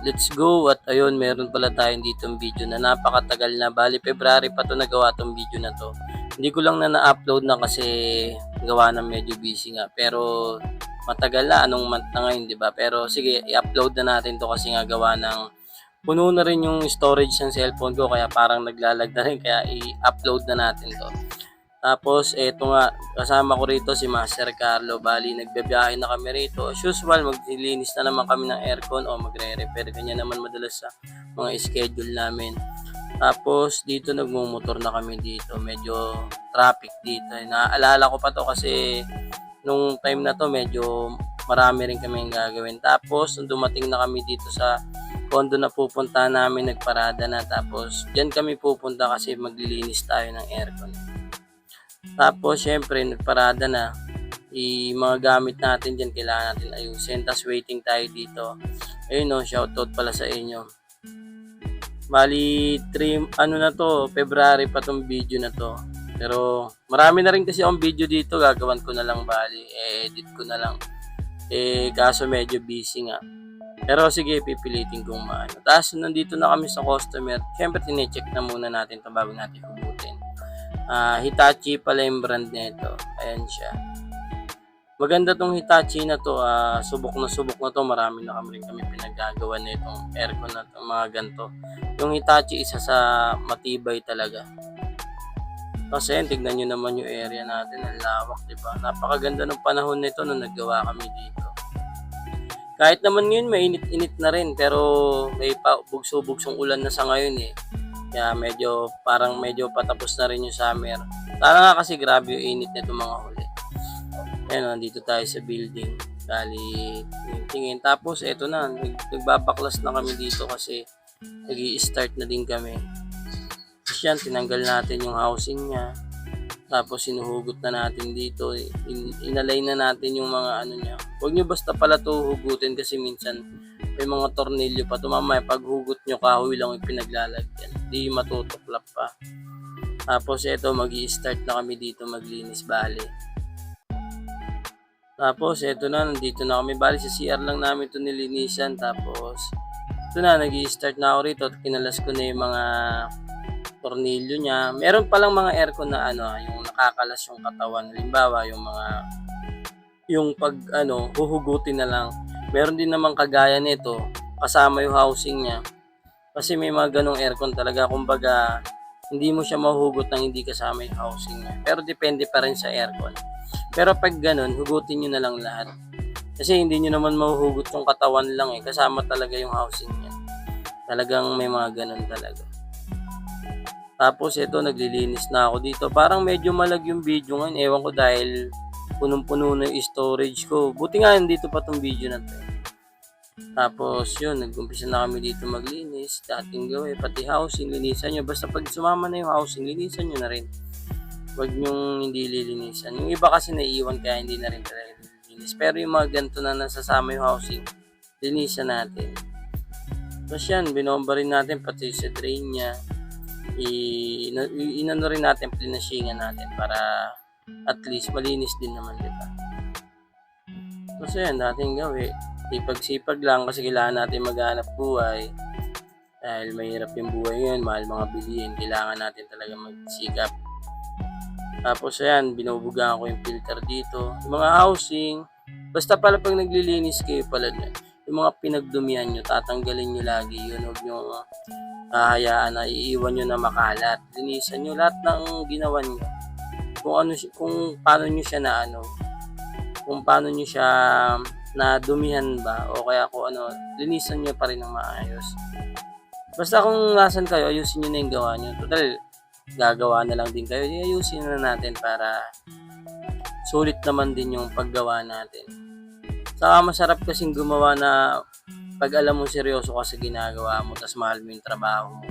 let's go. At ayun, meron pala tayong ditong video na napakatagal na. Bali, February pa to nagawa tong video na to. Hindi ko lang na-upload na kasi gawa ng medyo busy nga. Pero matagal na, anong month na ngayon, di ba? Pero sige, i-upload na natin to kasi nga gawa ng puno na rin yung storage ng cellphone ko kaya parang naglalag na rin kaya i-upload na natin to. Tapos eto nga, kasama ko rito si Master Carlo. Bali, nagbibiyahe na kami rito. As usual, maglilinis na naman kami ng aircon o magre-repair. Ganyan naman madalas sa mga schedule namin. Tapos dito nagmumotor na kami dito. Medyo traffic dito. Naaalala ko pa to kasi nung time na to medyo marami rin kami gagawin. Tapos nung dumating na kami dito sa kondo na pupunta namin, nagparada na. Tapos dyan kami pupunta kasi maglilinis tayo ng aircon. Tapos, syempre, nagparada na. Mga gamit natin dyan, kailangan natin ayusin. Tapos, waiting tayo dito. Ayun, no, shoutout pala sa inyo. Bali, na to, February pa tong video na to. Pero, marami na rin kasi akong video dito. Gagawan ko na lang, bali. Edit ko na lang. Kaso medyo busy nga. Pero, sige, pipilitin kong maano. Tapos, nandito na kami sa customer. Syempre, tinecheck na muna natin ito bago natin hugutin. Hitachi pala yung brand nito. Ayan siya. Maganda tong Hitachi na to. Subok na to. Marami na kami pinagagawa na itong aircon na to, mga ganito. Yung Hitachi isa sa matibay talaga. Kasi tignan nyo naman yung area natin. Ang lawak, diba? Napakaganda ng panahon nito nung naggawa kami dito. Kahit naman ngayon mainit-init na rin. Pero may bugso-bugsong ulan na sa ngayon eh. Kaya medyo patapos na rin yung summer. Sana nga kasi grabe yung init nito mga huli. Ayan, nandito tayo sa building. Dali, tingin. Tapos eto na, nagbabaklas na kami dito kasi nag-i-start na din kami. Tapos yan, tinanggal natin yung housing niya. Tapos sinuhugot na natin dito. Inalay na natin yung mga ano niya. Huwag nyo basta pala to hugutin kasi minsan may mga tornilyo pa. Mamaya pag hugot nyo, kahoy lang yung pinaglalagyan. Di matutuklap pa. Tapos eto, mag-i-start na kami dito maglinis, bali. Tapos eto na, nandito na kami, bali sa CR lang namin ito nilinisan. Tapos ito na, nag-i-start na ako rito. Kinalas ko na yung mga tornilyo niya. Meron palang mga aircon na yung nakakalas yung katawan. Halimbawa, yung pag huhugutin na lang. Meron din naman kagaya nito, kasama yung housing niya. Kasi may mga ganong aircon talaga, kumbaga hindi mo siya mahuhugot nang hindi kasama yung housing niya. Pero depende pa rin sa aircon. Pero pag ganon, hugutin nyo na lang lahat. Kasi hindi nyo naman mahuhugot yung katawan lang eh, kasama talaga yung housing niya. Talagang may mga ganon talaga. Tapos ito, naglilinis na ako dito. Parang medyo malag yung video ngayon, ewan ko dahil punong-puno na yung storage ko. Buti nga dito pa tong video na to. Tapos yun, nag-umpisa na kami dito maglinis. Dating gawin, pati housing, linisan nyo. Basta pag sumama na yung housing, linisan nyo na rin. Huwag nyong hindi lilinisan. Yung iba kasi naiiwan kaya hindi na rin talaga lilinis. Pero yung mga ganito na nasasama yung housing, linisan natin. Tapos yan, binomba rin natin pati sa drain niya. Inano rin natin, plinashingan natin para at least malinis din naman, diba? Kasi yan, dating gawin. Sipag-sipag lang kasi kailangan natin maghanap buhay. Dahil mahirap yung buhay ngayon, mahal mga bilihin. Kailangan natin talaga magsikap. Tapos yan, binubugaan ko yung filter dito. Yung mga housing, basta pala pag naglilinis kayo pala, yung mga pinagdumihan nyo, tatanggalin nyo lagi yun. Huwag nyo hayaan na iiwan nyo na makalat. Linisan nyo lahat ng ginawa nyo. Kung paano nyo siya kung paano nyo siya nadumihan ba o kaya linisan nyo pa rin ng maayos. Basta kung nasan kayo, ayusin nyo na yung gawa nyo. Total, gagawa na lang din kayo. Ayusin na natin para sulit naman din yung paggawa natin. Saka masarap kasing gumawa na pag alam mo seryoso ka sa ginagawa mo tas mahal mo yung trabaho mo.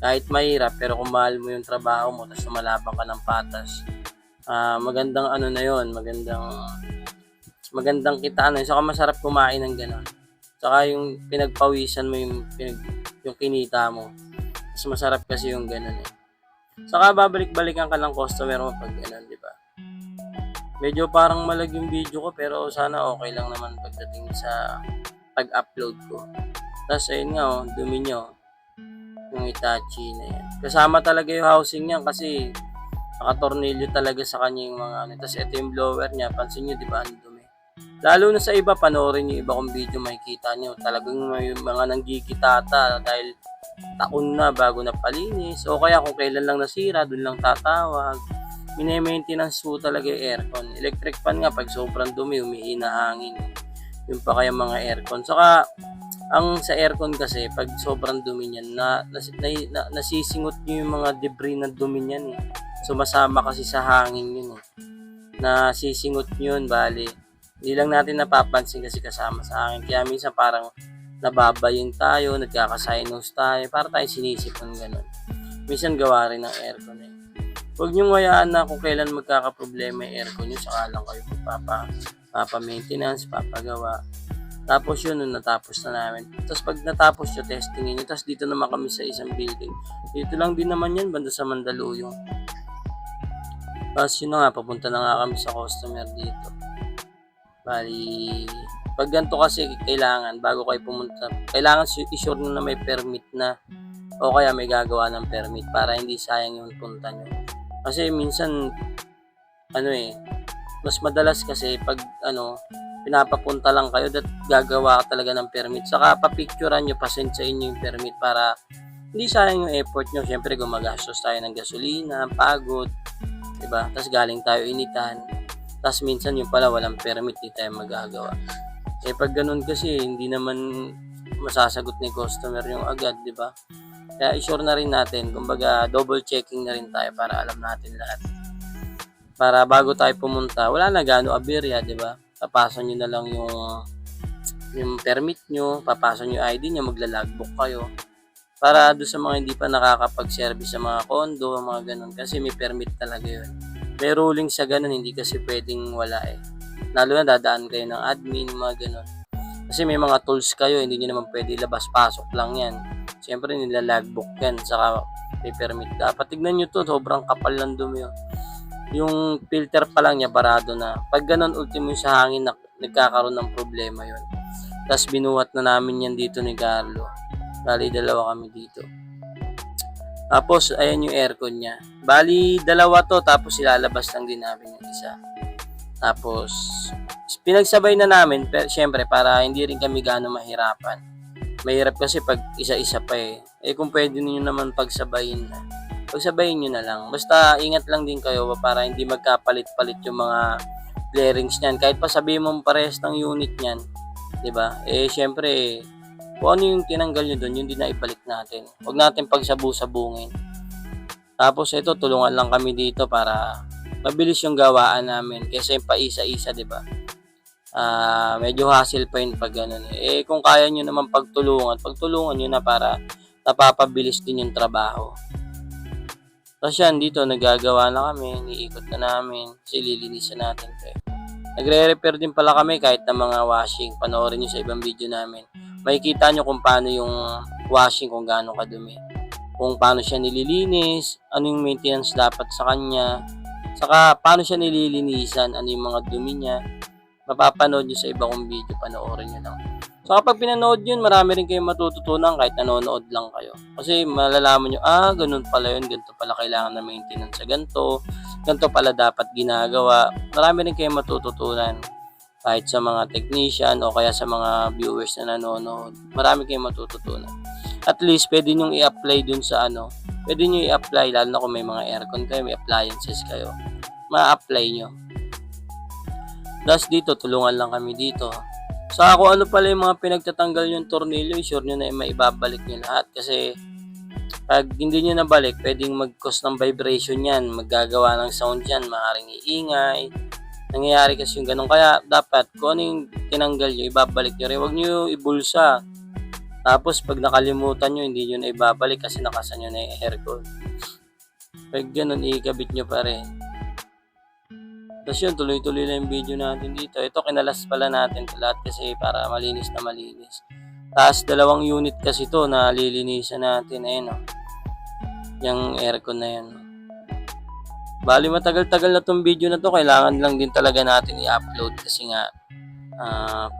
Kahit mahirap, pero kung mahal mo yung trabaho mo tas lumalabang ka ng patas, magandang na yon, magandang kita saka masarap kumain ng gano'n. Saka yung pinagpawisan mo yung kinita mo. Mas masarap kasi yung gano'n eh. Saka babalik-balikan ka ng customer mo pag gano'n, di ba? Medyo parang malag yung video ko pero sana okay lang naman pagdating sa pag-upload ko. Tapos ayun nga oh, dumi niya oh, yung Hitachi na yan. Kasama talaga yung housing niya kasi nakatornilyo talaga sa kanya yung mga ano. Tapos ito yung blower niya, pansin niyo di ba ang dumi. Lalo na sa iba, panoorin niyo iba kong video, makikita niyo talagang may mga nanggigitata dahil taon na bago na palinis o kaya kung kailan lang nasira, dun lang tatawag. Mine-maintenance po talaga yung aircon. Electric fan nga pag sobrang dumi, humihina hangin. Yung pa kaya mga aircon. Saka ang sa aircon kasi pag sobrang dumi niyan nasisingot niyo yung mga debris na dumi niyan eh. Sumasama kasi sa hangin yun eh. Nasisingot niyo yun, bali. Hindi lang natin napapansin kasi kasama sa hangin. Kaya minsan parang nababaying tayo, nagkaka-sinus tayo, para tayo sinisipon ganun. Minsan gawa rin ng aircon eh. Huwag niyong hayaan na kung kailan magkakaproblema yung aircon nyo, saka lang kayo magpapa-maintenance, papagawa. Tapos yun, nung natapos na namin. Tapos pag natapos nyo, testingin nyo. Tapos dito naman kami sa isang building. Dito lang din naman yan, banda sa Mandaluyong. Tapos yun na nga, papunta na nga kami sa customer dito. Bali, pag ganito kasi kailangan, bago kayo pumunta, kailangan i-sure nyo na may permit na o kaya may gagawa ng permit para hindi sayang yung punta nyo. Kasi minsan, mas madalas kasi pag pinapapunta lang kayo at gagawa ka talaga ng permit. Saka papicturean nyo, pasend sa inyo yung permit para hindi sayang yung effort nyo. Siyempre gumagastos tayo ng gasolina, pagod, diba? Tapos galing tayo initan. Tapos minsan yung pala walang permit, di tayo magagawa. Pag ganun kasi, hindi naman masasagot ni customer yung agad, di ba? Kaya i-sure na rin natin, kumbaga double checking na rin tayo para alam natin lahat. Para bago tayo pumunta, wala na gaano aberya, di ba? Papasan nyo na lang yung permit nyo, papasan nyo ID nyo, magla-logbook kayo. Para doon sa mga hindi pa nakakapag-service sa mga condo, mga ganun. Kasi may permit talaga yun. May ruling sa ganun, hindi kasi pwedeng wala eh. Lalo na dadaan kayo ng admin, mga ganun. Kasi may mga tools kayo, hindi nyo naman pwede labas-pasok lang yan. Siyempre nila-logbook yan, saka may permit. Dapat tignan nyo to, sobrang kapal ng dumi yun. Yung filter pa lang niya, barado na. Pag ganun, ultimo sa hangin, nagkakaroon ng problema yun. Tapos binuhat na namin yan dito ni Carlo. Bali, dalawa kami dito. Tapos, ayan yung aircon niya. Bali, dalawa to, tapos ilalabas lang din namin yung isa. Tapos, pinagsabay na namin, syempre, para hindi rin kami gaano mahirapan. Mahirap kasi pag isa-isa pa eh. Kung pwede niyo naman pagsabayin na. Pagsabayin nyo na lang. Basta, ingat lang din kayo para hindi magkapalit-palit yung mga bearings niyan. Kahit pa sabihin mo parehas ng unit niyan, diba? Syempre, kung ano yung tinanggal nyo doon, yun din na ibalik natin. Huwag natin pagsabu-sabungin. Tapos ito, tulungan lang kami dito para mabilis yung gawaan namin. Kasi yung paisa-isa, diba? Medyo hassle pa yun pag ganun. Kung kaya nyo naman pagtulungan nyo na para napapabilis din yung trabaho. Tapos yan, dito, nagagawa na kami. Niikot na namin. Kasi lilinisan natin. Nagre-repair din pala kami kahit na mga washing. Panoorin nyo sa ibang video namin. Makikita nyo kung paano yung washing, kung gaano kadumi. Kung paano siya nililinis, ano yung maintenance dapat sa kanya. Saka paano siya nililinisan, ano yung mga dumi niya. Mapapanood nyo sa iba kong video, panoorin nyo lang. So kapag pinanood yun, marami rin kayong matututunan kahit nanonood lang kayo. Kasi malalaman nyo, ganun pala yun, ganito pala kailangan na maintenance sa ganito pala dapat ginagawa. Marami rin kayong matututunan. Kahit sa mga technician o kaya sa mga viewers na nanonood, marami kayong matututunan. At least, pwede nyo i-apply dun sa pwede nyo i-apply, lalo na kung may mga aircon kayo, may appliances kayo. Ma-apply nyo. Thus, dito, tulungan lang kami dito. So, kung ano pala yung mga pinagtatanggal yung tornilyo, sure nyo na maibabalik nyo lahat. Kasi, pag hindi nyo nabalik, pwedeng mag-cause ng vibration yan, maggagawa ng sound yan, maaaring iingay. Nangyayari kasi yung ganun. Kaya dapat kung ano yung tinanggal nyo, ibabalik nyo rin. Huwag nyo ibulsa. Tapos pag nakalimutan nyo, hindi nyo na ibabalik kasi nakasan nyo na yung aircon. Pag ganun, ikabit nyo pa rin. Tapos yun, tuloy-tuloy na yung video natin dito. Ito, kinalas pala natin lahat kasi para malinis na malinis. Tapos 2 unit kasi to na lilinisan natin. Ayun o. Yung aircon na yan. Bali, matagal-tagal na tong video na to. Kailangan lang din talaga natin i-upload kasi nga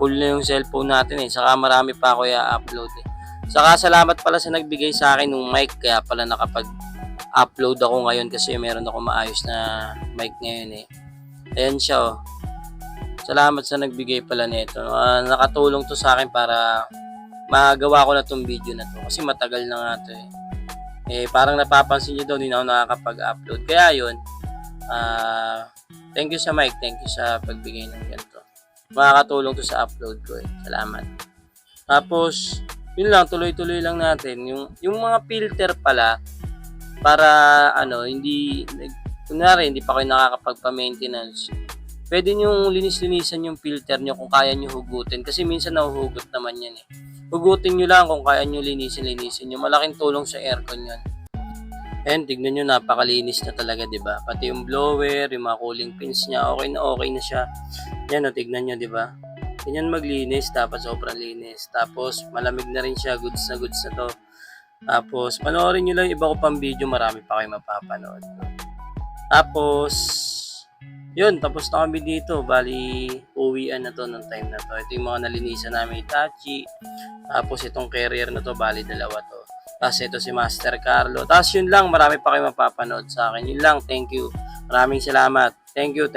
full na yung cellphone natin eh. Saka marami pa ako i-upload eh. Saka salamat pala sa nagbigay sa akin ng mic, kaya pala nakapag-upload ako ngayon kasi meron ako maayos na mic ngayon eh. Ayan siya oh. Salamat sa nagbigay pala nito. Nakatulong to sa akin para magawa ko na tong video na to kasi matagal na nga to eh. Parang napapansin niyo daw hindi na ako nakakapag-upload. Kaya yun, thank you sa mic, thank you sa pagbigay ng ganito. Makakatulong to sa upload ko eh. Salamat. Tapos, yun lang, tuloy-tuloy lang natin. Yung mga filter pala, para kunwari, hindi pa kayo nakakapagpa-maintenance. Pwede nyo linis-linisan yung filter nyo kung kaya nyo hugutin. Kasi minsan nahuhugot naman yan eh. Hugutin nyo lang kung kaya nyo linisin nyo. Malaking tulong sa aircon yan. And tignan nyo, napakalinis na talaga, di ba? Pati yung blower, yung mga cooling pins niya, okay na siya. Yan, tignan nyo, di ba? Ganyan maglinis, tapos sobrang linis. Tapos malamig na rin siya, goods na to. Tapos panoorin nyo lang yung iba ko pang video, marami pa kayo mapapanood. Tapos, yun, tapos na kami dito. Bali, uwian na to ng time na to. Ito yung mga nalinisan namin Itachi. Tapos itong carrier na to, bali dalawa to. Tapos ito si Master Carlo. Tapos yun lang, marami pa kayo mapapanood sa akin. Yun lang, thank you. Maraming salamat. Thank you.